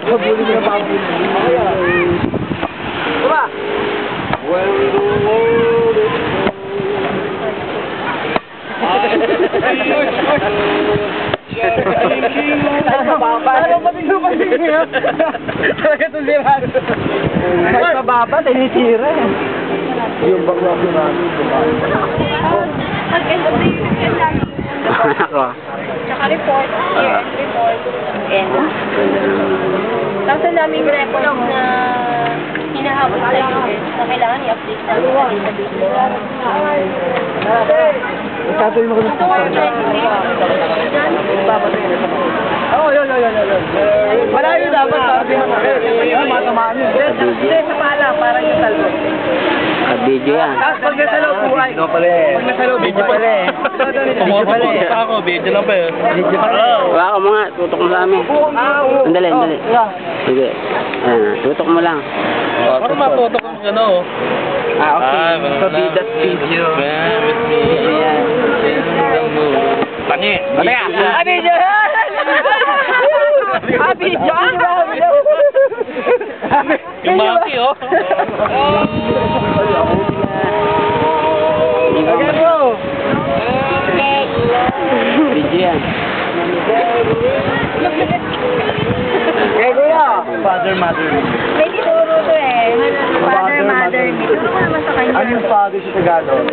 Pabuli mo na pabuli. Diba? When the world is Parang patingin niya. Talaga ito sirado. Kahit mababa, tinitira eh. Yung bagwa ko na. Ako. Tsaka report, year-end report. Tapos ang daming records na hinahabol sa users na kailangan i-update namin sa database. Tatuloy mo ko ng So, we're trying to make Oo, yun. Malayo dapat sabi mo. Matamaan yun. Hindi, sa pala, parang yung talbo. Ka-video yan. Tapos pag nasa loob, buhay. Video pala eh. Pag nasa loob, video pala eh. Video pala eh. Ako, video lang pa yun. Video pala eh. Wala mo nga, tutok mo sa amin. Sandali. Sige. Ayan, tutok mo lang. Parang matutok ang ano. Okay. So, be that video. Tangi. Video! Video! Yung maki, oh. Again, bro! Video yan. Okay, kuya! Father, mother. May tinuro to eh. Father, mother. Ano naman sa kanya? Ano yung father sa Tagalog?